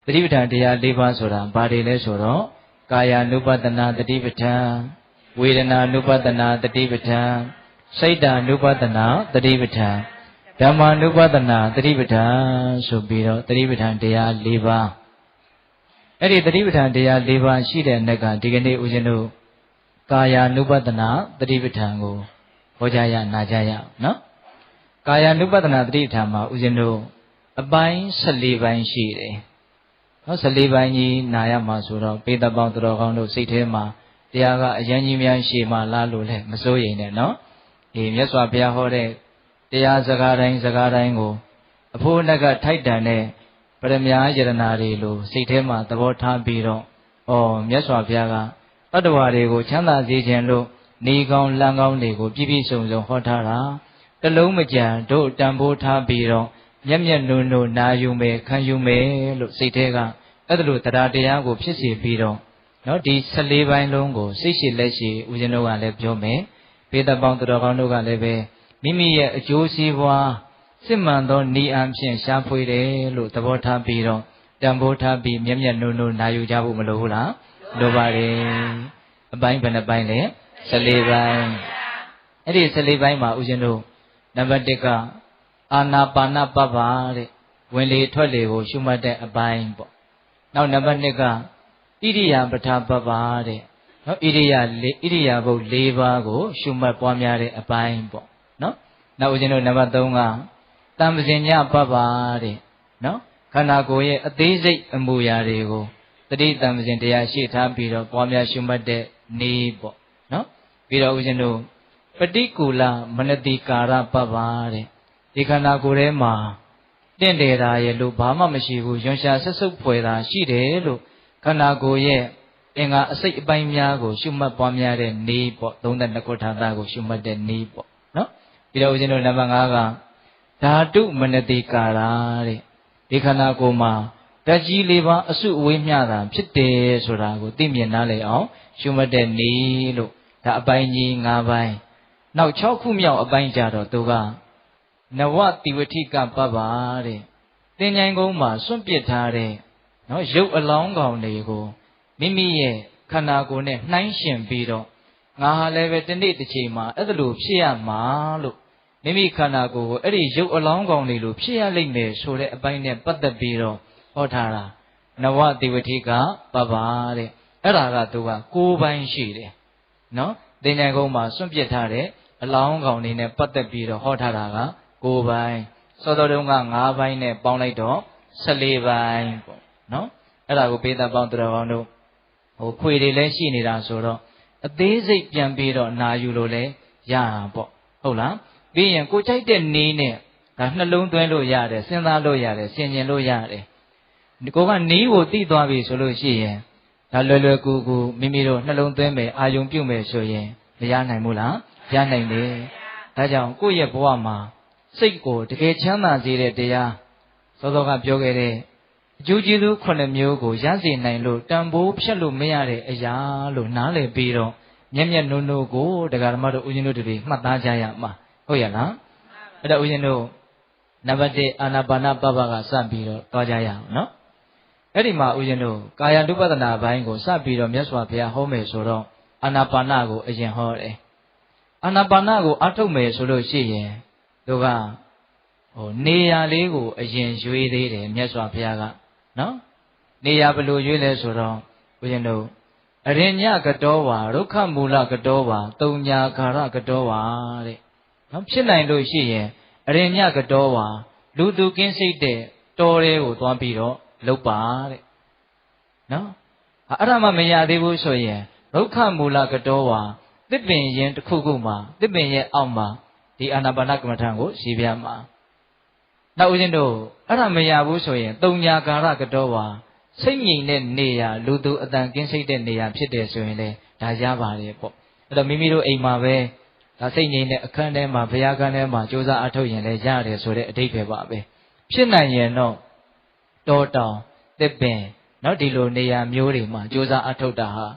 တတိပဋ္ဌာန်တရား၄ပါးဆိုတာဘာတွေလဲဆိုတော့ကာယ ानु ပတနာတတိပဋ္ဌာန်ဝေဒနာ ानु ပတနာတတိပဋ္ဌာန်စိတ်တ ानु ပတနာတတိပဋ္ဌာန်ဓမ္မ ानु ပတနာတတိပဋ္ဌာန်ဆိုပြီးတော့တတိပဋ္ဌာန်တရား၄ပါးအဲ့ဒီတတိပဋ္ဌာန်တရား၄ပါးရှိတဲ့နေ့ကဒီကနေ့ဦးဇင်းတို့ကာယ ानु ပတနာတတိပဋ္ဌာန်ကိုဟောကြားရနာကြားရနော်ကာယ ानु ပတနာတတိပဋ္ဌာန်မှာဦးဇင်းတို့အပိုင်း14ပိုင်းရှိတယ်နော်14ပိုင်းကြီးနာရမှာဆိုတော့ပေတပေါင်းတော်ကောင်းတို့စိတ်ထဲမှာတရားကအရင်ကြီးများရှေ့မှာလာလို့လဲမစိုးရိမ်နဲ့နော်ဒီမြတ်စွာဘုရားဟောတဲ့တရားစကားတိုင်းကိုအဖို့နဲ့ကထိုက်တန်တဲ့ပရမညာယရနာတွေလိုစိတ်ထဲမှာသဘောထားပြီးတော့မြတ်စွာဘုရားကတတ္တဝါတွေကိုချမ်းသာစေခြင်းလို့နေကောင်းလမ်းကောင်းတွေကိုပြည့်ပြည့်စုံစုံဟောထားတာတလုံးမကြံတို့တန်ဖိုးထားပြီးတော့မျက်မျက်နှုံနှုံနာယူမယ်ခံယူမယ်လို့စိတ်ထဲကအဲ့ဒါလိုတရားတရားကိုဖြစ်စေပြီးတော့နော်ဒီ14ပိုင်းလုံးကိုစိတ်ရှိလက်ရှိဦးဇင်းတို့ကလည်းပြောမယ်ပေတပေါင်းတော်ကောင်းတို့ကလည်းပဲမိမိရဲ့အကျိုးစီးပွားစစ်မှန်သောဤအဖြင့်ရှားဖွေတယ်လို့သဘောထားပြီးတော့တန်ဖိုးထားပြီးမျက်မျက်နှုံနှုံနာယူကြဖို့မလိုဘူးလားလိုပါတယ်အပိုင်းဘယ်နှပိုင်းလဲ14ပိုင်းအဲ့ဒီ14ပိုင်းမှာဦးဇင်းတို့နံပါတ်1ကအာနာပါနပပ္ပတဲ့ဝင်လေထွက်လေကိုရှုမှတ်တဲ့အပိုင်းပေါ့နောက်နံပါတ်2ကဣရိယာပဋ္ဌပပ္ပတဲ့နော်ဣရိယာပုတ်၄ပါးကိုရှုမှတ်ပွားများတဲ့အပိုင်းပေါ့နော်နောက်ဦးဇင်းတို့နံပါတ်3ကတမ္ပဇင်ညပပ္ပတဲ့နော်ခန္ဓာကိုယ်ရဲ့အသေးစိတ်အမူအရာတွေကိုတတိတမ္ပဇင်တရားရှေ့ထားပြီးတော့ပွားများရှုမှတ်တဲ့နေပေါ့နော်ပြီးတော့ဦးဇင်းတို့ပฏิကူလမနတိကာရပပ္ပတဲ့ဒီခန္ဓာကိုယ်ထဲမှာတင့်တယ်တာရဲ့လို့ဘာမှမရှိဘူးရွှန်ရှာဆက်စုပ်ဖွယ်တာရှိတယ်လို့ခန္ဓာကိုယ်ရဲ့အင်္ဂါအစိတ်အပိုင်းများကိုရှုမှတ်ပွားများတဲ့နေပေါ့32ခုထာတာကိုရှုမှတ်တဲ့နေပေါ့နော်ပြီးတော့ဦးဇင်းတို့နံပါတ်5ကဓာတုမနတိကာရတဲ့ဒီခန္ဓာကိုယ်မှာဓာတ်ကြီး၄ပါးအစုအဝေးမျှတာဖြစ်တယ်ဆိုတာကိုသိမြင်နားလည်အောင်ရှုမှတ်တဲ့နေလို့ဒါအပိုင်းကြီး5ပိုင်းနောက်6ခုမြောက်အပိုင်းကြတော့သူကနဝတိဝတိကပပ္ပတဲ့သင်္ချိုင်းကုန်းမှာစွန့်ပစ်ထားတဲ့နော်ရုပ်အလောင်းကောင်တွေကိုမိမိရဲ့ခန္ဓာကိုယ်နဲ့နှိုင်းယှဉ်ပြီးတော့ငါဟာလည်းပဲဒီနေ့တစ်ချိန်မှာအဲ့ဒါလိုဖြစ်ရမှာလို့မိမိခန္ဓာကိုယ်ကိုအဲ့ဒီရုပ်အလောင်းကောင်တွေလိုဖြစ်ရလိမ့်မယ်ဆိုတဲ့အပိုင်းနဲ့ပတ်သက်ပြီးတော့ဟောထားတာနဝတိဝတိကပပ္ပတဲ့အဲ့ဒါကသူက9ပိုင်းရှိတယ်နော်သင်္ချိုင်းကုန်းမှာစွန့်ပစ်ထားတဲ့အလောင်းကောင်တွေနဲ့ပတ်သက်ပြီးတော့ဟောထားတာက9ပိုင်းစောတော်တုန်းက5ပိုင်းနဲ့ပေါင်းလိုက်တော့14ပိုင်းပေါ့နော်အဲ့ဒါကိုပေသက်ပေါင်းတော်ကောင်းတို့ခွေတွေလည်းရှိနေတာဆိုတော့အသေးစိတ်ပြန်ပြီးတော့နာယူလို့လည်းရတာပေါ့ဟုတ်လားပြီးရင်ကိုကြိုက်တဲ့နေနဲ့ဒါနှလုံးသွင်းလို့ရတယ်စဉ်းစားလို့ရတယ်ဆင်ခြင်လို့ရတယ်ကိုကနေကိုသိသွားပြီဆိုလို့ရှိရင်ဒါလွယ်လွယ်ကူကူမိမိတို့နှလုံးသွင်းမယ်အာယုံပြုတ်မယ်ဆိုရင်မရနိုင်ဘူးလားရနိုင်တယ်ဒါကြောင့်ကိုယ့်ရဲ့ဘဝမှာစိတ်ကိုတကယ်ချမ်းသာစေတဲ့တရားစောစောကပြောခဲ့တဲ့အကျိုးကျေးဇူး9မျိုးကိုရစေနိုင်လို့တန်ဖိုးဖြတ်လို့မရတဲ့အရာလို့နားလည်ပြီးတော့မျက်မျက်နှုံနှုံကိုတရားဓမ္မတို့ဦးဇင်းတို့တွေမှတ်သားကြရမှာဟုတ်ရလားအဲ့တော့ဦးဇင်းတို့နံပါတ်1အာနာပါနပပ္ပကစပြီးတော့တွားကြရအောင်နော်အဲ့ဒီမှာဦးဇင်းတို့ကာယ ानु ပတနာဘိုင်းကိုစပြီးတော့မြတ်စွာဘုရားဟောမယ်ဆိုတော့အာနာပါနကိုအရင်ဟောတယ်အာနာပါနကိုအထုတ်မယ်ဆိုလို့ရှိရင်သူကနေရာလေးကိုအရင်ရွေးသေးတယ်မြတ်စွာဘုရားကနော်နေရာဘယ်လိုရွေးလဲဆိုတော့ဦးဇင်းတို့အရိညကတောဝါဒုက္ခမူလကတောဝါတုံညာခါရကတောဝါတဲ့နော်ဖြစ်နိုင်လို့ရှိရင်အရိညကတောဝါလူသူကင်းစိတ်တဲ့တောတွေကိုသွားပြီးတော့လုပ်ပါတဲ့နော်အဲ့ဒါမှမရသေးဘူးဆိုရင်ဒုက္ခမူလကတောဝါသစ်ပင်ရင်တစ်ခုခုမှာသစ်ပင်ရဲ့အောက်မှာဒီအာနာပါနကမ္မထံကိုရှင်းပြမှာနောက်ဦးဇင်းတို့အဲ့ဒါမရဘူးဆိုရင်တုံညာကာရကတောဝါစိတ်ငြိမ်တဲ့နေရာလူသူအတန်ကင်းစိတ်တဲ့နေရာဖြစ်တယ်ဆိုရင်လေဒါရပါတယ်ပေါ့အဲ့တော့မိမိတို့အိမ်မှာပဲဒါစိတ်ငြိမ်တဲ့အခန်းထဲမှာဘုရားကန်းထဲမှာကြိုးစားအထုတ်ရင်လည်းရတယ်ဆိုတဲ့အဓိပ္ပာယ်ပါပဲဖြစ်နိုင်ရင်တော့တောတောင်သစ်ပင်နော်ဒီလိုနေရာမျိုးတွေမှာကြိုးစားအထုတ်တာဟာ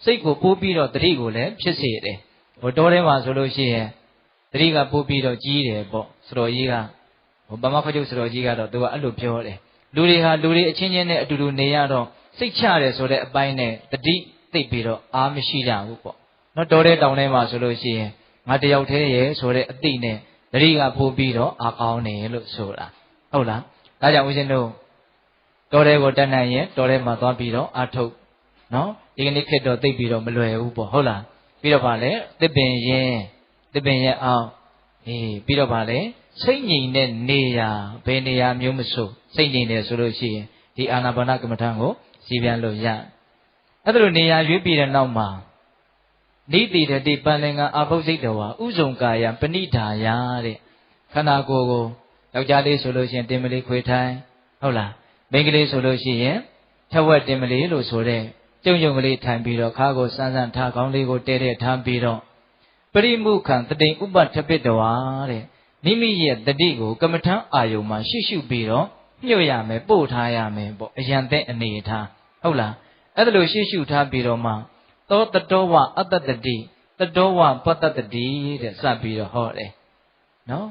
စိတ်ကိုပိုးပြီးတော့တတိကိုလည်းဖြစ်စေတယ်တောထဲမှာဆိုလို့ရှိရင်တတိကပိုးပြီးတော့ကြီးတယ်ပေါ့စတော်ကြီးကဗမာခကျုပ်စတော်ကြီးကတော့သူကအဲ့လိုပြောတယ် လူတွေအချင်းချင်းနဲ့အတူတူနေရတော့စိတ်ချတယ်ဆိုတဲ့အပိုင်းနဲ့တတိသိပ်ပြီးတော့အားမရှိကြဘူးပေါ့နော်တော်တဲ့တောင်ထဲမှာဆိုလို့ရှိရင်ငါတယောက်တည်းရဲ့ဆိုတဲ့အတိနဲ့တတိကပို့ပြီးတော့အားကောင်းတယ်လို့ဆိုတာဟုတ်လားဒါကြောင့်ဦးဇင်းတို့တော်တဲ့ကိုတတ်နိုင်ရင်တော်တဲ့မှာသွားပြီးတော့အားထုတ်နော်ဒီကနေ့ခေတ်တော့သိပ်ပြီးတော့မလွယ်ဘူးပေါ့ဟုတ်လားပြီးတော့ဗာလဲသစ်ပင်ရဲ့အောင်ပြီးတော့ဗာလဲစိတ်ငြိမ်တဲ့နေရာဘယ်နေရာမျိုးမဆိုစိတ်ငြိမ်တယ်ဆိုလို့ရှိရင်ဒီအာနာပါနကမ္မထံကိုစီပြန်လို့ရအဲ့ဒါလိုနေရာရွေးပြီးတဲ့နောက်မှာနိတိတတိပန္လင်္ကာအာဘုစိတ်တော်ဟာဥဇုံကာယပဏိဓာယတဲ့ခန္ဓာကိုယ်ကိုယောက်ျားလေးဆိုလို့ရှိရင်တင်မလေးခွေထိုင်ဟုတ်လားမိန်းကလေးဆိုလို့ရှိရင်ထက်ဝက်တင်မလေးလို့ဆိုတဲ့ကျုံကလေးထိုင်ပြီးတော့ခါကိုစမ်းစမ်းထားခေါင်းလေးကိုတဲတဲ့ထားပြီးတော့ပရိမုခံတတိဥပထပိတဝါတဲ့မိမိရဲ့တတိကိုကမ္မထံအာယုံမှာရှုပြီးတော့ညှို့ရမယ်ပို့ထားရမယ်ပေါ့အယံတဲ့အနေထားဟုတ်လားအဲ့ဒါလို့ရှုထားပြီးတော့မှသောတတောဝအတ္တတတိတတောဝပတ္တတတိတဲ့စပ်ပြီးတော့ဟောတယ်နော်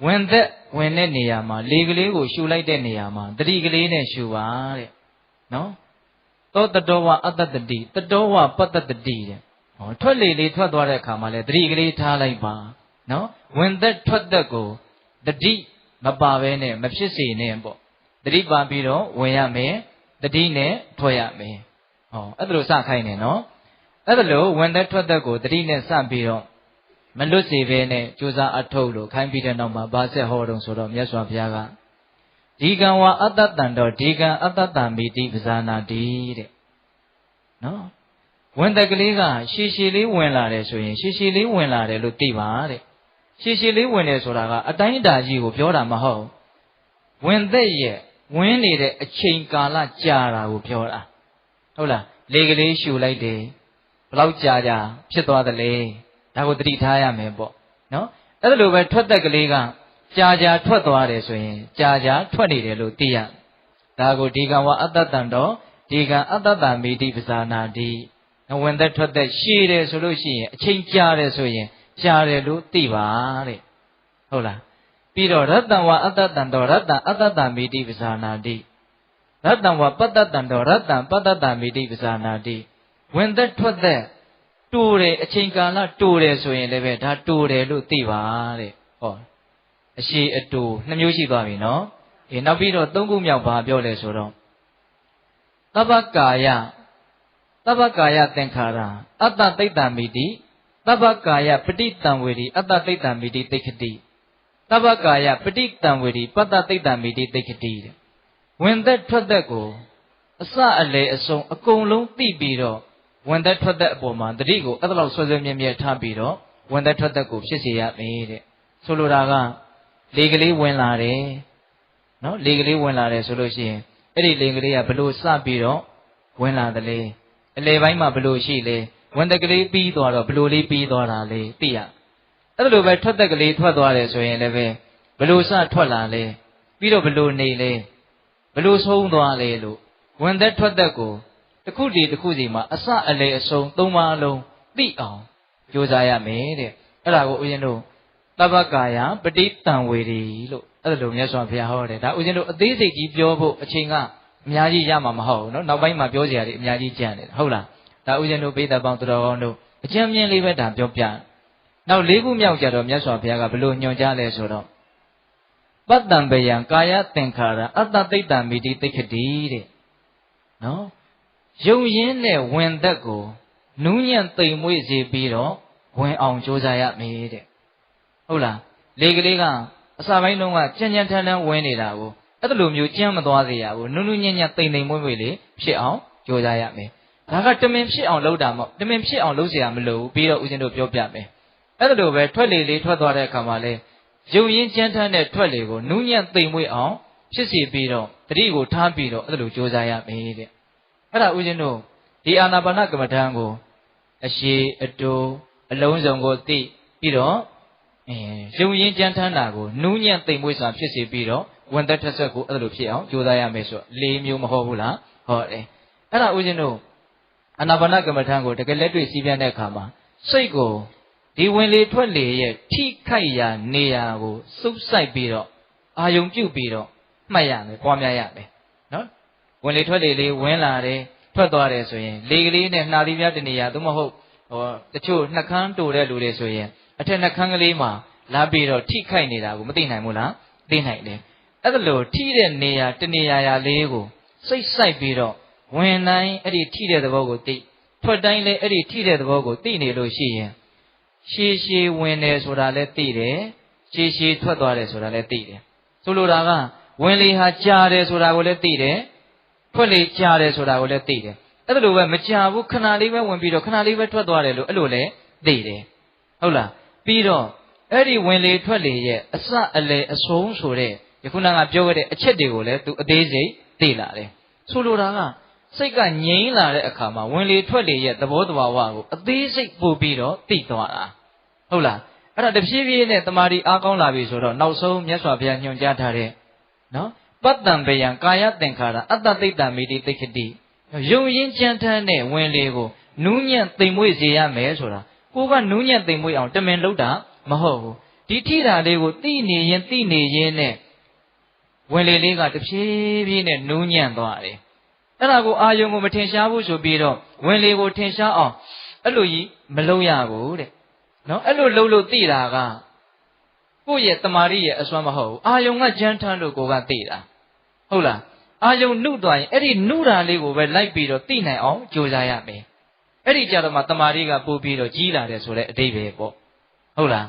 ဝင်တဲ့နေရာမှာလေကလေးကိုရှုလိုက်တဲ့နေရာမှာတတိကလေးနဲ့ရှုပါတဲ့နော်သောတတောဝအတ္တတတိတတောဝပတ္တတတိတဲ့ဟောထွက်လေလေးထွက်သွားတဲ့အခါမှာလဲတတိကလေးထားလိုက်ပါနော်ဝင်သက်ထွက်သက်ကိုတတိမပါဘဲနဲ့မဖြစ်စေနဲ့ပေါ့တတိပါပြီးတော့ဝင်ရမယ်တတိနဲ့ထွက်ရမယ်ဟောအဲ့ဒါလို့စခိုင်းနေနော်အဲ့ဒါလို့ဝင်သက်ထွက်သက်ကိုတတိနဲ့စပြီးတော့မလွတ်စေဘဲနဲ့ကြိုးစားအထုတ်လို့ခိုင်းပြီးတဲ့နောက်မှာဘာဆက်ဟောတုံဆိုတော့မြတ်စွာဘုရားကဒီကံဝအတ္တတံတော်ဒီကံအတ္တတံမိတိပဇာနာတိတဲ့နော်ဝင်သက်ကလေးကရှည်ရှည်လေးဝင်လာတယ်ဆိုရင်ရှည်ရှည်လေးဝင်လာတယ်လို့သိပါတဲ့ရှည်ရှည်လေးဝင်တယ်ဆိုတာကအတိုင်းအတာကြီးကိုပြောတာမဟုတ်ဝင်သက်ရဲ့ဝင်နေတဲ့အချိန်ကာလကြာတာကိုပြောတာဟုတ်လားလေကလေးရှူလိုက်တယ်ဘလောက်ကြာဖြစ်သွားသလဲဒါကိုသတိထားရမယ်ပေါ့နော်အဲ့ဒါလိုပဲထွက်သက်ကလေးကကြာထွက်သွားတယ်ဆိုရင်ကြာထွက်နေတယ်လို့သိရဒါကိုဒီကံဝအတ္တတံတော်ဒီကံအတ္တတံမိတိပဇာနာတိဝင်သက်ထွက်သက်ရှည်တယ်ဆိုလို့ရှိရင်အချိန်ကြာတယ်ဆိုရင်ကြာတယ်လို့သိပါတဲ့ဟုတ်လားပြီးတော့ရတ္တံဝအတ္တတံတော်ရတ္တအတ္တတံမိတိပဇာနာတိရတ္တံဝပတ္တတံတော်ရတ္တံပတ္တတံမိတိပဇာနာတိဝင်သက်ထွက်သက်တူတယ်အချိန်ကာလတူတယ်ဆိုရင်လည်းပဲဒါတူတယ်လို့သိပါတဲ့ဟောအရှိအတူနှစ်မျိုးရှိသွားပြီနော်နောက်ပြီးတော့သုံးခုမြောက်ဘာပြောလဲဆိုတော့သဗ္ဗကာယသင်္ခါရအတ္တသိတ္တမိတိသဗ္ဗကာယပဋိတံဝေဒီအတ္တသိတ္တမိတိသိက္ခတိသဗ္ဗကာယပဋိတံဝေဒီပတ္တသိတ္တမိတိသိက္ခတိတဲ့ဝင်သက်ထွက်သက်ကိုအစအလေအဆုံးအကုန်လုံးသိပြီးတော့ဝင်သက်ထွက်သက်အပေါ်မှာတတိကိုအဲ့ဒါလောက်ဆွဲဆွဲမြဲမြဲထားပြီးတော့ဝင်သက်ထွက်သက်ကိုဖြစ်စေရမယ်တဲ့ဆိုလိုတာကလေကလေးဝင်လာတယ်နော်လေကလေးဝင်လာတယ်ဆိုလို့ရှိရင်အဲ့ဒီလေကလေးကဘလို့စပြီးတော့ဝင်လာတယ်လေအလေပိုင်းမှာဘလို့ရှိလေဝင်သက်ကလေးပြီးသွားတော့ဘလို့လေးပြီးသွားတာလေသိရအဲ့ဒါလိုပဲထွက်သက်ကလေးထွက်သွားတယ်ဆိုရင်လည်းပဲဘလို့စထွက်လာလေပြီးတော့ဘလို့နေလေဘလို့ဆုံးသွားလေလို့ဝင်သက်ထွက်သက်ကိုတစ်ခုစီမှာအစအလေအဆုံးသုံးပါးလုံးသိအောင်ကြိုးစားရမယ်တဲ့အဲ့ဒါကိုဦးဇင်းတို့သဗ္ဗကာယပဋိတံဝေဒီလို့အဲ့ဒါလိုမြတ်စွာဘုရားဟောတယ်ဒါဦးဇင်းတို့အသေးစိတ်ကြီးပြောဖို့အချိန်ကအများကြီးရမှာမဟုတ်ဘူးเนาะနောက်ပိုင်းမှာပြောစရာတွေအများကြီးကြံတယ်ဟုတ်လားဒါဦးဇင်းတို့ပိဋကပေါင်းတော်ကောင်းတို့အကျဉ်းမြင့်လေးပဲဒါပြောပြနောက်၄ခုမြောက်ကြတော့မြတ်စွာဘုရားကဘလို့ညွှန်ကြားလဲဆိုတော့ပတ္တံပယံကာယသင်္ခါရအတ္တသိတ္တမိတိသိက္ခတိတဲ့နော်ယုံရင်းနဲ့ဝင်သက်ကိုနူးညံ့သိမ်မွေ့စေပြီးတော့ဝင်အောင်ကြိုးစားရမယ်တဲ့ဟုတ်လားလေကလေးကအစာပိုင်းလုံးကကြမ်းကြမ်းထမ်းထမ်းဝင်နေတာကိုအဲ့လိုမျိုးကြမ်းမသွားစေရဘူးနုနုညံ့ညံ့သိမ်သိမ်မွေ့မွေ့လေးဖြစ်အောင်ကြိုးစားရမယ်ဒါကတမင်ဖြစ်အောင်လုပ်တာမဟုတ်တမင်ဖြစ်အောင်လုပ်เสียရမလို့ပြီးတော့ဦးဇင်းတို့ပြောပြမယ်အဲ့လိုပဲထွက်လေလေးထွက်သွားတဲ့အခါမှာလဲယုံရင်းကြမ်းထမ်းတဲ့ထွက်လေကိုနူးညံ့သိမ်မွေ့အောင်ဖြစ်စေပြီးတော့တတိကိုထားပြီးတော့အဲ့လိုကြိုးစားရမယ်တဲ့အဲ့ဒါဦးဇင်းတို့ဒီအာနာပါနကမ္မဋ္ဌာန်းကိုအရှိအတူအလုံးစုံကိုသိပြီးတော့ယုံရင်းကြမ်းထမ်းတာကိုနူးညံ့သိမ်မွေ့စွာဖြစ်စေပြီးတော့ဝင်သက်ထက်ဆက်ကိုအဲ့လိုဖြစ်အောင်ကြိုးစားရမယ်ဆို၄မျိုးမဟုတ်ဘူးလားဟောတယ်အဲ့ဒါဦးဇင်းတို့အာနာပါနကမ္မဋ္ဌာန်းကိုတကယ်လက်တွေ့စီးပြန်တဲ့အခါမှာစိတ်ကိုဒီဝင်လေထွက်လေရဲ့ထိခိုက်ရာနေရာကိုစုပ်စိုက်ပြီးတော့အာယုံပြုတ်ပြီးတော့ မှတ်ရမယ်ပွားများရမယ်နော်ဝင်လေထွက်လေလေးဝင်လာတယ်ထွက်သွားတယ်ဆိုရင်လေကလေးနဲ့နှာသီးပြားတနေရာသို့မဟုတ်တချို့နှကန်းတိုတဲ့လူတွေဆိုရင်အထက်နှကန်းကလေးမှာလာပြီးတော့ထိခိုက်နေတာကိုမသိနိုင်ဘူးလားသိနိုင်တယ်အဲ့ဒါလို့ထိတဲ့နေရာတနေရာလေးကိုစိတ်ဆိုင်ပြီးတော့ဝင်တိုင်းအဲ့ဒီထိတဲ့သဘောကိုသိထွက်တိုင်းလည်းအဲ့ဒီထိတဲ့သဘောကိုသိနေလို့ရှိရင်ရှည်ရှည်ဝင်တယ်ဆိုတာလည်းသိတယ်ရှည်ရှည်ထွက်သွားတယ်ဆိုတာလည်းသိတယ်ဆိုလိုတာကဝင်လေဟာကြာတယ်ဆိုတာကိုလည်းသိတယ်ထွက်လေကြာတယ်ဆိုတာကိုလည်းသိတယ်အဲ့ဒါလိုပဲမကြာဘူးခဏလေးပဲဝင်ပြီးတော့ခဏလေးပဲထွက်သွားတယ်လို့အဲ့လိုလည်းသိတယ်ဟုတ်လားပြီးတော့အဲ့ဒီဝင်လေထွက်လေရဲ့အစအလယ်အဆုံးဆိုတဲ့ယခုနကပြောခဲ့တဲ့အချက်တွေကိုလည်းသူအသေးစိတ်သိလာတယ်ဆိုလိုတာကစိတ်ကငြိမ်းလာတဲ့အခါမှာဝင်လေထွက်လေရဲ့သဘောတဘာဝကိုအသေးစိတ်ပို့ပြီးတော့သိသွားတာဟုတ်လားအဲ့ဒါတဖြည်းဖြည်းနဲ့တမာတိအားကောင်းလာပြီဆိုတော့နောက်ဆုံးမြတ်စွာဘုရားညွှန်ကြားထားတဲ့နော်ပတ္တံပယံကာယသင်္ခါရအတ္တသိတ္တမိတိသိက္ခတိယုံရင်ကြံထမ်းတဲ့ဝင်လေကိုနူးညံ့သိမ်မွေ့စေရမယ်ဆိုတာကိုကနူးညံ့သိမ်မွေ့အောင်တမင်လုပ်တာမဟုတ်ဘူးဒီထိတာလေးကိုသိနေရင်နဲ့ဝင်လေလေးကတဖြည်းဖြည်းနဲ့နူးညံ့သွားတယ်အဲ့ဒါကိုအာယုံကိုမထင်ရှားဘူးဆိုပြီးတော့ဝင်လေကိုထင်ရှားအောင်အဲ့လိုကြီးမလုပ်ရဘူးတဲ့နော်အဲ့လိုလုပ်လို့သိတာကကိုယ့်ရဲ့တမာရီရဲ့အစွမ်းမဟုတ်ဘူးအာယုံကကြမ်းထမ်းလို့ကိုကသိတာဟုတ်လားအာယုံနှုတ်သွားရင်အဲ့ဒီနှုတ်တာလေးကိုပဲလိုက်ပြီးတော့သိနိုင်အောင်ကြိုးစားရမယ်အဲ့ဒီကြတော့မှတမာရီကပို့ပြီးတော့ကြီးလာတယ်ဆိုတဲ့အဓိပ္ပာယ်ပေါ့ဟုတ်လား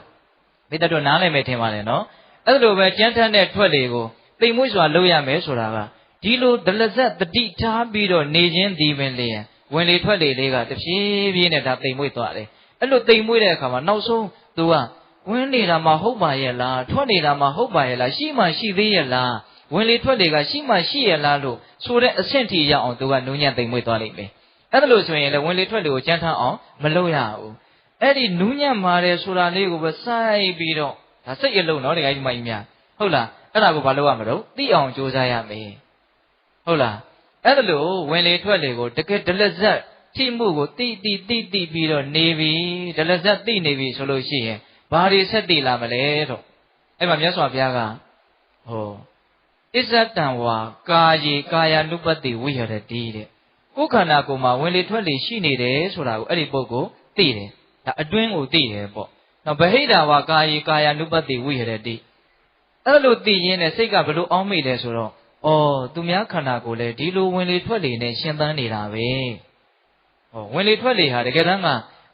မိတ္တတို့နားလည်မယ်ထင်ပါတယ်နော်အဲ့လိုပဲကြမ်းထမ်းတဲ့ထွက်လေကိုသိမ်မွေ့စွာလုပ်ရမယ်ဆိုတာကဒီလိုဒလဇက်တတိထားပြီးတော့နေခြင်းဒီပင်လေဝင်လေထွက်လေလေးကတဖြည်းဖြည်းနဲ့ဒါသိမ်မွေ့သွားတယ်အဲ့လိုသိမ်မွေ့တဲ့အခါမှာနောက်ဆုံးသူကဝင်နေတာမှဟုတ်ပါရဲ့လားထွက်နေတာမှဟုတ်ပါရဲ့လားရှိမှရှိသေးရဲ့လားဝင်လေထွက်လေကရှိမှရှိရဲ့လားလို့ဆိုတဲ့အဆင့်ထိရအောင်သူကနူးညံ့သိမ်မွေ့သွားလိမ့်မယ်အဲ့ဒါလို့ဆိုရင်လည်းဝင်လေထွက်လေကိုကြမ်းထမ်းအောင်မလုပ်ရဘူးအဲ့ဒီနူးညံ့မာတယ်ဆိုတာလေးကိုပဲစိုက်ပြီးတော့ဒါစိတ်အလုံးနော်ဒီကိစ္စမကြီးများဟုတ်လားအဲ့ဒါကိုဘာလုပ်ရမလို့သိအောင်ကြိုးစားရမယ်ဟုတ်လားအဲ့ဒါလို့ဝင်လေထွက်လေကိုတကယ်ဒလဇက်ထိမှုကိုတိပြီးတော့နေပြီဒလဇက်သိနေပြီဆိုလို့ရှိရင်ဘာတွေဆက်တည်လာမလဲတော့အဲ့မှာမြတ်စွာဘုရားကဟောအစ္ဆတံဝါကာယေကာယ ानु ပတ္တိဝိဟရတိတဲ့ကိုယ်ခန္ဓာကိုယ်မှာဝင်လေထွက်လေရှိနေတယ်ဆိုတာကိုအဲ့ဒီပုဂ္ဂိုလ်သိတယ်ဒါအတွင်းကိုသိတယ်ပေါ့နောက်ဗဟိတဝါကာယေကာယ ानु ပတ္တိဝိဟရတိအဲ့လိုသိရင်းနဲ့စိတ်ကဘယ်လိုအောင်းမိလဲဆိုတော့သူများခန္ဓာကိုယ်လည်းဒီလိုဝင်လေထွက်လေနဲ့ရှင်သန်နေတာပဲဝင်လေထွက်လေဟာတကယ်တမ်းက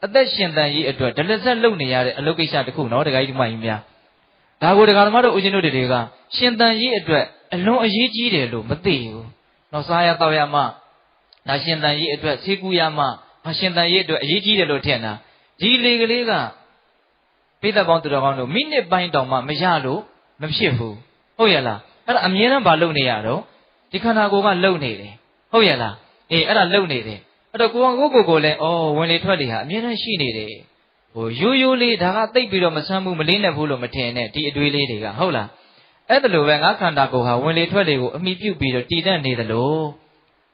အသက်ရှင်သန်ရေးအတွက်ဒလဇက်လုပ်နေရတဲ့အလုပ်ကိစ္စတစ်ခုနော်တခါကြီးဒီမှကြီးများဒါကိုဒကာသမားတို့ဦးဇင်းတို့တွေကရှင်သန်ရေးအတွက်အလွန်အရေးကြီးတယ်လို့မသိဘူးနော်စားရတော့ရမှဒါရှင်သန်ရေးအတွက်ဆေးကူရမှရှင်သန်ရေးအတွက်အရေးကြီးတယ်လို့ထင်တာဒီလေကလေးကပိဿပေါင်းသူတော်ကောင်းတို့မိနစ်ပိုင်းတောင်မှမရလို့မဖြစ်ဘူးဟုတ်ရဲ့လားအဲ့ဒါအမြဲတမ်းမလုပ်နေရတော့ဒီခန္ဓာကိုယ်ကလုံနေတယ်ဟုတ်ရဲ့လားအေးအဲ့ဒါလုံနေတယ်အဲ့တော့ကိုယ်လည်းဝင်လေထွက်လေဟာအမြဲတမ်းရှိနေတယ်ရိုးလေးဒါကသိပ်ပြီးတော့မဆမ်းဘူးမလေးနဲ့ဘူးလို့မထင်နဲ့ဒီအတွေးလေးတွေကဟုတ်လားအဲ့ဒါလိုပဲငါခန္ဓာကိုယ်ဟာဝင်လေထွက်လေကိုအမိပြုတ်ပြီးတော့တည်တတ်နေသလို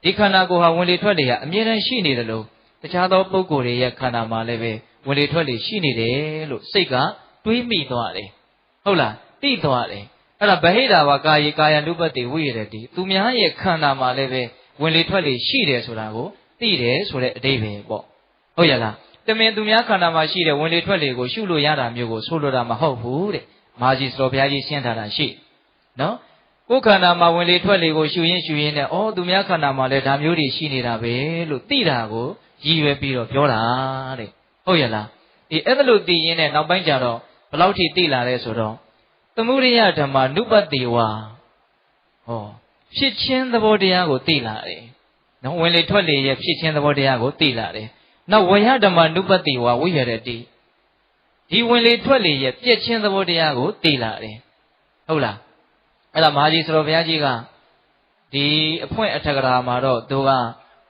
ဒီခန္ဓာကိုယ်ဟာဝင်လေထွက်လေဟာအမြဲတမ်းရှိနေသလိုတခြားသောပုဂ္ဂိုလ်တွေရဲ့ခန္ဓာမှာလည်းပဲဝင်လေထွက်လေရှိနေတယ်လို့စိတ်ကတွေးမိသွားတယ်ဟုတ်လားသိသွားတယ်အဲ့ဒါဗဟိတဝါကာယေကာယ ानु ပတ္တိဝိဟရတိသူများရဲ့ခန္ဓာမှာလည်းပဲဝင်လေထွက်လေရှိတယ်ဆိုတာကိုသိတယ်ဆိုတဲ့အဓိပ္ပာယ်ပေါ့ဟုတ်ရလားတမင်သူများခန္ဓာမှာရှိတဲ့ဝင်လေထွက်လေကိုရှုလို့ရတာမျိုးကိုဆိုလိုတာမဟုတ်ဘူးတဲ့မာကြီးစတော်ဘုရားကြီးရှင်းထားတာရှိနော်ကိုယ်ခန္ဓာမှာဝင်လေထွက်လေကိုရှုရင်းနဲ့သူများခန္ဓာမှာလည်းဒါမျိုးတွေရှိနေတာပဲလို့သိတာကိုရည်ရွယ်ပြီးတော့ပြောတာတဲ့ဟုတ်ရလားအဲ့ဒါလို့သိရင်းနဲ့နောက်ပိုင်းကျတော့ဘယ်လောက်ထိသိလာလဲဆိုတော့သမုဒိယဓမ္မ ानु ပတ္တိဝါဖြစ်ချင်းသဘောတရားကိုသိလာတယ်နော်ဝင်လေထွက်လေရဲ့ဖြစ်ချင်းသဘောတရားကိုသိလာတယ်နောက်ဝေယဓမ္မ ानु ပတ္တိဝါဝိဟရတိဒီဝင်လေထွက်လေရဲ့ပြည့်ချင်းသဘောတရားကိုသိလာတယ်ဟုတ်လားအဲ့ဒါမဟာကြီးစတော်ဘုရားကြီးကဒီအဖွင့်အထက်ကရာမှာတော့သူက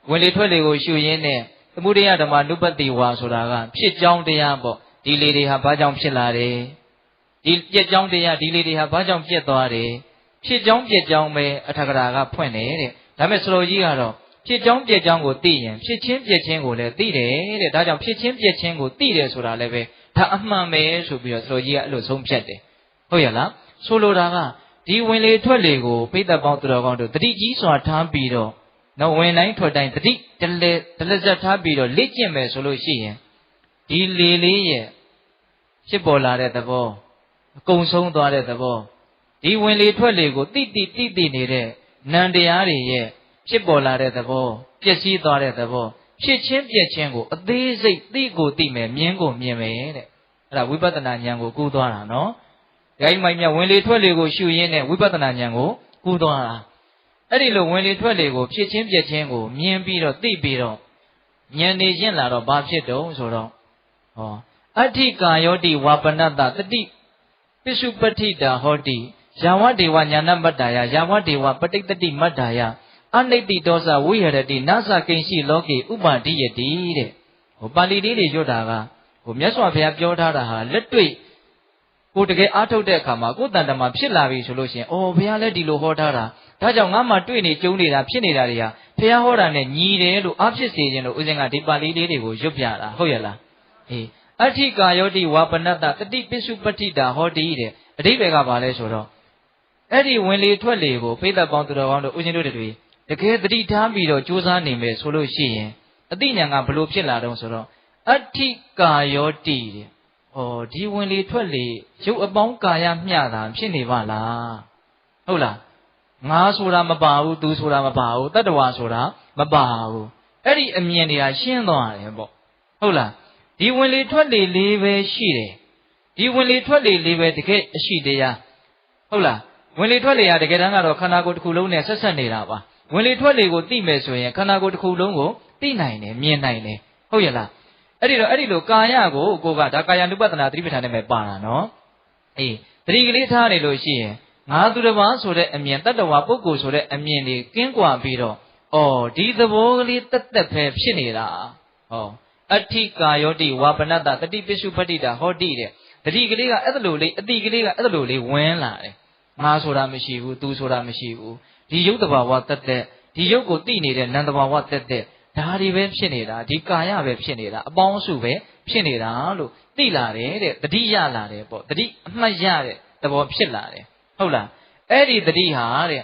ဝင်လေထွက်လေကိုရှုရင်းနဲ့သမုဒိယဓမ္မ ानु ပတ္တိဝါဆိုတာကဖြစ်ကြောင်းတရားပေါ့ဒီလေတွေဟာဘာကြောင့်ဖြစ်လာတယ်ဒီပြက်ကြောင်းတရားဒီလေတွေဟာဘာကြောင့်ပြက်သွားတယ်ဖြစ်ကြောင်းပြက်ကြောင်းပဲအထက်ကရာကဖွင့်တယ်တဲ့ဒါမဲ့စတော်ကြီးကတော့ဖြစ်ကြောင်းပြက်ကြောင်းကိုသိရင်ဖြစ်ချင်းပြက်ချင်းကိုလည်းသိတယ်တဲ့ဒါကြောင့်ဖြစ်ချင်းပြက်ချင်းကိုသိတယ်ဆိုတာလည်းပဲဒါအမှန်ပဲဆိုပြီးတော့စတော်ကြီးကအဲ့လိုဆုံးဖြတ်တယ်ဟုတ်ရဲ့လားဆိုလိုတာက ဒီဝင်လေထွက်လေကိုပိဿပေါင်းသူတော်ကောင်းတို့တတိကြီးစွာထားပြီးတော့နော်ဝင်တိုင်းထွက်တိုင်းတတိတလက်ဆက်ထားပြီးတော့လေ့ကျင့်မယ်ဆိုလို့ရှိရင်ဒီလေလေးရဲ့ဖြစ်ပေါ်လာတဲ့သဘောအကုန်ဆုံးသွားတဲ့သဘောဒီဝင်လေထွက်လေကိုတိနေတဲ့နံတရားတွေရဲ့ဖြစ်ပေါ်လာတဲ့သဘောပျက်စီးသွားတဲ့သဘောဖြစ်ချင်းပြက်ချင်းကိုအသေးစိတ်သိကိုသိမယ်မြင်ကိုမြင်မယ်တဲ့အဲ့ဒါဝိပဿနာဉာဏ်ကိုကူးသွားတာနော်ဒီမိုင်းမြဝင်လေထွက်လေကိုရှုရင်းနဲ့ဝိပဿနာဉာဏ်ကိုကူးသွားတာအဲ့ဒီလိုဝင်လေထွက်လေကိုဖြစ်ချင်းပြက်ချင်းကိုမြင်ပြီးတော့သိပြီးတော့ဉာဏ်နေချင်းလာတော့ဘာဖြစ်တုံးဆိုတော့ဟောအဋ္ဌိကာယောတိဝါပနတ္တတတိပိစုပဋ္ဌိတာဟောတိယာဝဒေဝညာဏမတ္တာယယာဝဒေဝပဋိတ္တိမတ္တာယအနိတ္တိတောသဝိဟရတိနာသကိဉ္စီလောကေဥပါဒိယတိတဲ့ဟိုပါဠိလေးတွေရွတ်တာကဟိုမြတ်စွာဘုရားပြောထားတာဟာလက်တွေ့ကိုတကယ်အားထုတ်တဲ့အခါမှာကိုယ်တန်တမှာဖြစ်လာပြီဆိုလို့ရှိရင်အော်ဘုရားလည်းဒီလိုဟောထားတာဒါကြောင့်ငါမှတွေ့နေကြုံနေတာဖြစ်နေတာတွေဟာဘုရားဟောတာနဲ့ညီတယ်လို့အားဖြစ်စေခြင်းလို့ဦးဇင်းကဒီပါဠိလေးတွေကိုရွတ်ပြတာဟုတ်ရလားအေးအဋ္ဌိကာယောတိဝါပနတ္တတတိပိစုပဋ္ဌိတာဟောတိတဲ့အဓိပ္ပာယ်ကဘာလဲဆိုတော့အဲ့ဒီဝင်လေထွက်လေကိုပိဿပေါင်းသူတော်ကောင်းတို့ဦးဇင်းတို့တွေတကယ်သတိထားပြီးတော့ကြိုးစားနေမယ်ဆိုလို့ရှိရင်အတိညာဏ်ကဘလို့ဖြစ်လာတော့ဆိုတော့အဋ္ဌိကာယောတိတဲ့ဩဒီဝင်လေထွက်လေရုပ်အပေါင်းကာယမျှတာဖြစ်နေပါလားဟုတ်လားငါဆိုတာမပါဘူးသူဆိုတာမပါဘူးတတ္တဝါဆိုတာမပါဘူးအဲ့ဒီအမြင်တွေကရှင်းသွားတယ်ပေါ့ဟုတ်လားဒီဝင်လေထွက်လေလေးပဲရှိတယ်ဒီဝင်လေထွက်လေလေးပဲတကယ်အရှိတရားဟုတ်လားဝင်လေထွက်လေရတကယ်တမ်းကတော့ခန္ဓာကိုယ်တစ်ခုလုံးနဲ့ဆက်ဆက်နေတာပါဝင်လေထွက်လေကိုသိမယ်ဆိုရင်ခန္ဓာကိုယ်တစ်ခုလုံးကိုသိနိုင်တယ်မြင်နိုင်တယ်ဟုတ်ရဲ့လားအဲ့ဒီလိုကာယကိုကဒါကာယ ानु ပတ္တနာသတိပဋ္ဌာန်နဲ့ပဲပါတာနော်အေးသတိကလေးထားနေလို့ရှိရင်ငါသူတစ်ပါးဆိုတဲ့အမြင်တတ္တဝါပုဂ္ဂိုလ်ဆိုတဲ့အမြင်တွေကင်းကွာပြီးတော့ဒီသဘောကလေးတက်ပဲဖြစ်နေတာဟောအဋ္ဌိကာယောတိဝါပနတ္တတတိပိစုပဋ္ဌိတာဟောတိတဲ့တတိကလေးကအဲ့လိုလေးအတိကလေးကအဲ့လိုလေးဝင်လာတယ်ငါဆိုတာမရှိဘူးသူဆိုတာမရှိဘူးဒီယုတ်တဘာဝတက်ဒီယုတ်ကိုသိနေတဲ့နံတဘာဝတက်ဒါတွေပဲဖြစ်နေတာဒီကာယပဲဖြစ်နေတာအပေါင်းအစုပဲဖြစ်နေတာလို့သိလာတယ်တဲ့တတိရလာတယ်ပေါ့တတိအမှတ်ရတဲ့သဘောဖြစ်လာတယ်ဟုတ်လားအဲ့ဒီတတိဟာတဲ့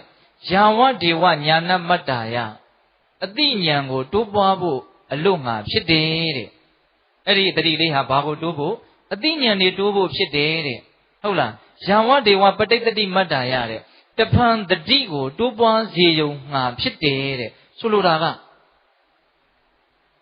ယာဝဒေဝညာဏမတ္တာယအတိညာဏ်ကိုတိုးပွားဖို့အလို့ငါဖြစ်တယ်တဲ့အဲ့ဒီတတိလေးဟာဘာကိုတိုးဖို့အတိညာဏ်တွေတိုးဖို့ဖြစ်တယ်တဲ့ဟုတ်လားယာဝဒေဝပဋိတ္တိမတ္တာယတဲ့တဖန်တတိကိုတိုးပွားစေုံငါဖြစ်တယ်တဲ့ဆိုလိုတာက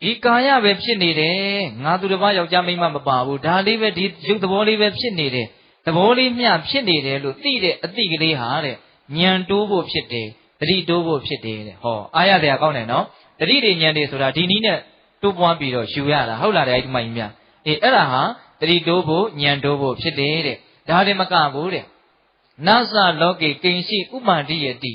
ဒီကာယပဲဖြစ်နေတယ်ငါသူတစ်ပါးယောက်ျားမိန်းမမပါဘူးဒါလေးပဲဒီရုပ်သဘောလေးပဲဖြစ်နေတယ်သဘောလေးမျှဖြစ်နေတယ်လို့သိတဲ့အတိကလေးဟာတဲ့ဉာဏ်တိုးဖို့ဖြစ်တယ်တတိတိုးဖို့ဖြစ်တယ်တဲ့ဟောအားရတရားကောင်းတယ်နော်တတိတွေဉာဏ်တွေဆိုတာဒီနည်းနဲ့တိုးပွားပြီးတော့ယူရတာဟုတ်လားတဲ့အဲ့ဒီမှကြီးများအေးအဲ့ဒါဟာတတိတိုးဖို့ဉာဏ်တိုးဖို့ဖြစ်တယ်တဲ့ဒါတွေမကဘူးတဲ့နသလောကေကိဉ္စီဥပန္တိယတိ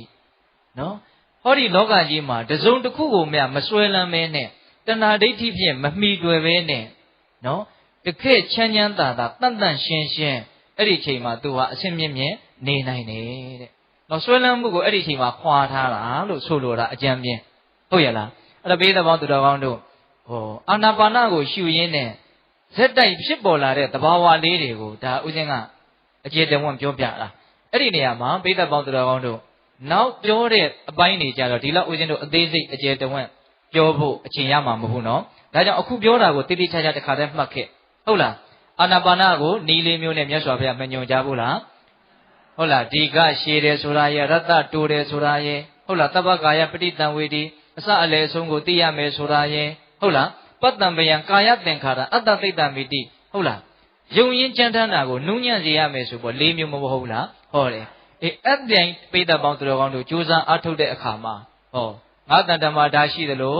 နော်ဟောဒီလောကကြီးမှာတစုံတစ်ခုကိုမြမစွဲလမ်းမဲနဲ့တဏှာဒိဋ္ဌိဖြင့်မမှီတွေ့ပဲနဲ့နော်တခေချမ်းချမ်းသာသာတန်ရှင်းအဲ့ဒီချိန်မှာသူဟာအစဉ်မြင့်မြင့်နေနိုင်တယ်တဲ့နော်ဆွဲလန်းမှုကိုအဲ့ဒီချိန်မှာခွာထားတာလို့ဆိုလိုတာအကြံပြင်းဟုတ်ရဲ့လားအဲ့တော့ဘေးသဘောသူတော်ကောင်းတို့အာနာပါနကိုရှုရင်းနဲ့ဇက်တိုက်ဖြစ်ပေါ်လာတဲ့သဘာဝလေးတွေကိုဒါဥစဉ်ကအကျေတဝန့်ပြောပြတာအဲ့ဒီနေရာမှာဘေးသဘောသူတော်ကောင်းတို့နောက်ပြောတဲ့အပိုင်းတွေကြတော့ဒီလောက်ဥစဉ်တို့အသေးစိတ်အကျေတဝန့်ပြောဖို့အချိန်ရမှာမဟုတ်နော်ဒါကြောင့်အခုပြောတာကိုတိတိကျကျတစ်ခါတည်းမှတ်ခဲ့ဟုတ်လားအာနာပါနကိုနီးလေးမျိုးနဲ့မြတ်စွာဘုရားမညွှန်ကြားဘူးလားဟုတ်လားဒီကရှည်တယ်ဆိုတာရဲ့ရတ္တတိုးတယ်ဆိုတာရဲ့ဟုတ်လားတပ္ပကာယပဋိတံဝေဒီအစအလယ်ဆုံးကိုသိရမယ်ဆိုတာရဲ့ဟုတ်လားပတ္တံပယံကာယသင်္ခါရအတ္တသိတ္တမိတိဟုတ်လားယုံရင်ကြံတန်းတာကိုနုညံ့စေရမယ်ဆိုပေါ့၄မျိုးမဟုတ်လားဟောတယ်အေးအပြိုင်ပိဋကပေါင်းသူတော်ကောင်းတို့ကြိုးစားအားထုတ်တဲ့အခါမှာငါတန်တမှာဒါရှိသလို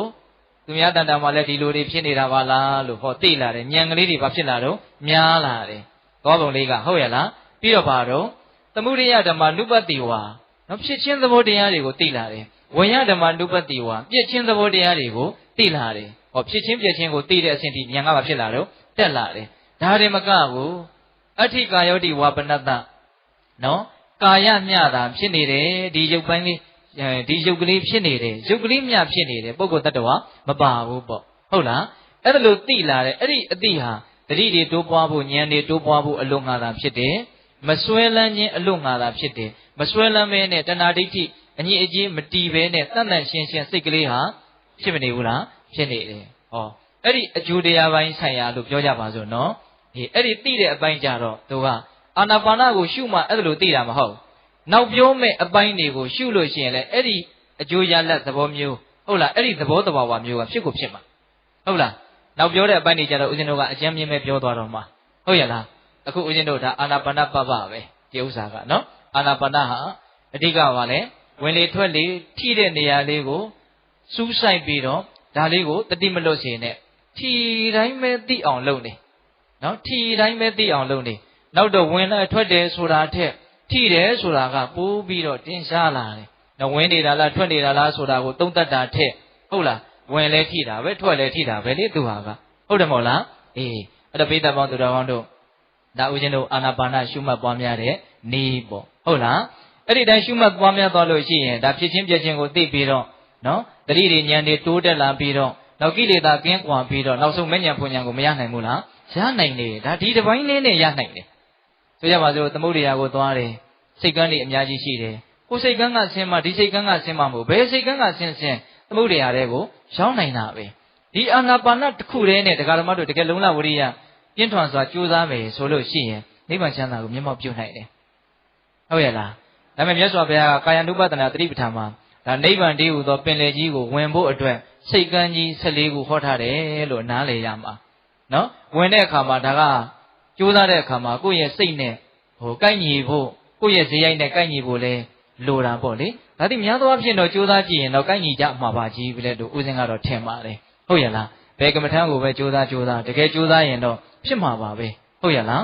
သူများတန်တမှာလည်းဒီလိုတွေဖြစ်နေတာပါလားလို့ဟောသိလာတယ်ဉာဏ်ကလေးတွေဘာဖြစ်လာတော့များလာတယ်သောဘုံလေးကဟုတ်ရလားပြီးတော့ဘာတော့သမုဒိယဓမ္မနုပတ္တိဝါနော်ဖြစ်ချင်းသဘောတရားတွေကိုသိလာတယ်ဝိညာဓမ္မနုပတ္တိဝါပြည့်ချင်းသဘောတရားတွေကိုသိလာတယ်ဟောဖြစ်ချင်းပြည့်ချင်းကိုသိတဲ့အဆင့်ထိဉာဏ်ကဘာဖြစ်လာတော့တက်လာတယ်ဒါတွေမကဘူးအဋ္ဌိကာယောတိဝါပနတ္တနော်ကာယမျှတာဖြစ်နေတယ်ဒီရုပ်ပိုင်းလေးဒီရုပ်ကလေးဖြစ်နေတယ်ရုပ်ကလေးမျှဖြစ်နေတယ်ပုဂ္ဂိုလ်တ attva မပါဘူးပေါ့ဟုတ်လားအဲ့ဒါလို့သိလာတယ်အဲ့ဒီအတိဟာတတိတွေတိုးပွားဖို့ဉာဏ်တွေတိုးပွားဖို့အလို့ငါတာဖြစ်တယ်မစွဲလန်းခြင်းအလို့ငါတာဖြစ်တယ် မစွဲလမ်းမဲနဲ့တဏှာဒိဋ္ဌိအညီအကျေးမတီးပဲနဲ့တန်တန်ရှင်းရှင်းစိတ်ကလေးဟာဖြစ်မနေဘူးလားဖြစ်နေတယ်ဟောအဲ့ဒီအကျိုးတရားပိုင်းဆိုင်ရာလို့ပြောကြပါစို့နော်အဲ့ဒီသိတဲ့အပိုင်းကြတော့သူကအာနာပါနကိုရှုမှအဲ့လိုသိတာမဟုတ်နောက်ပြောမဲ့အပိုင်းတွေကိုရှုလို့ရှိရင်လည်းအဲ့ဒီအကျိုးရလတ်သဘောမျိုးဟုတ်လားအဲ့ဒီသဘောတဘာဝမျိုးကဖြစ်ကိုဖြစ်မှာဟုတ်လားနောက်ပြောတဲ့အပိုင်းတွေကြတော့ဦးဇင်းတို့ကအကျဉ်းမြင့်ပဲပြောသွားတော့မှာဟုတ်ရလားအခုဦးဇင်းတို့ဒါအာနာပါနပပပဲဒီဥစ္စာကနော်အာနာပါနဟာအဓိကပါလေဝင်လေထွက်လေထိတဲ့နေရာလေးကိုစူးစိုက်ပြီးတော့ဒါလေးကိုတတိမလွတ်စေနဲ့ထီတိုင်းပဲသိအောင်လုပ်နေနော်ထီတိုင်းပဲသိအောင်လုပ်နေနောက်တော့ဝင်လာထွက်တယ်ဆိုတာထက်ထိတယ်ဆိုတာကပိုးပြီးတော့တင်ရှားလာတယ်နော်ဝင်နေတာလားထွက်နေတာလားဆိုတာကိုသုံးသပ်တာထက်ဟုတ်လားဝင်လဲထိတာပဲထွက်လဲထိတာပဲလေသူဟာကဟုတ်တယ်မဟုတ်လားအေးအဲ့တော့ပိဋကပေါင်းသူတော်ကောင်းတို့ဒါဦးဇင်းတို့အာနာပါနရှုမှတ်ပွားများတဲ့နေပေါ့ဟုတ်လားအဲ့ဒီတိုင်းရှုမှတ်ပွားများသွားလို့ရှိရင်ဒါဖြစ်ချင်းပြချင်းကိုသိပြီးတော့နော်တတိတွေဉာဏ်တွေတိုးတက်လာပြီးတော့နောက်ကိလေသာကင်းကွာပြီးတော့နောက်ဆုံးမဉ္ဇဉ်ဖွဉ္ဇဉ်ကိုမရနိုင်ဘူးလားရနိုင်တယ်ဒါဒီတစ်ပိုင်းလေးနဲ့ရနိုင်တယ်ဆိုကြပါစို့သမုဒ္ဒရာကိုသွားတယ်စိတ်ကန်းတွေအများကြီးရှိတယ်ကိုယ်စိတ်ကန်းကဆင်းမှဒီစိတ်ကန်းကဆင်းမှမဟုတ်ဘယ်စိတ်ကန်းကဆင်းသမုဒ္ဒရာတွေကိုရောက်နိုင်တာပဲဒီအာနာပါနတစ်ခုတည်းနဲ့တရားဓမ္မတို့တကယ်လုံးလဝရိယပြင်းထန်စွာကြိုးစားမယ်ဆိုလို့ရှိရင်နိဗ္ဗာန်ချမ်းသာကိုမျက်မှောက်ပြုနိုင်တယ်ဟုတ်ရဲ့လားဒါပေမဲ့မြတ်စွာဘုရားကကာယ ानु ပဒနာသတိပဋ္ဌာန်မှာဒါနိဗ္ဗာန်တည်းဟူသောပင်လယ်ကြီးကိုဝင်ဖို့အတွက်စိတ်ကန်းကြီး14ခုဟောထားတယ်လို့နားလည်ရမှာနော်ဝင်တဲ့အခါမှာဒါကကြိုးစားတဲ့အခါမှာကိုယ့်ရဲ့စိတ်နဲ့ကိုက်ညီဖို့ကိုယ့်ရဲ့ဇေယိုက်နဲ့ကိုက်ညီဖို့လဲလိုတာပေါ့လေဒါတိများသောအားဖြင့်တော့ကြိုးစားကြည့်ရင်တော့ကိုက်ညီကြမှာပါကြီးပြီလေတို့ဦးစင်းကတော့ထင်ပါတယ်ဟုတ်ရဲ့လားဘယ်ကမ္မထမ်းကိုပဲကြိုးစားတကယ်ကြိုးစားရင်တော့ဖြစ်မှာပါပဲဟုတ်ရဲ့လား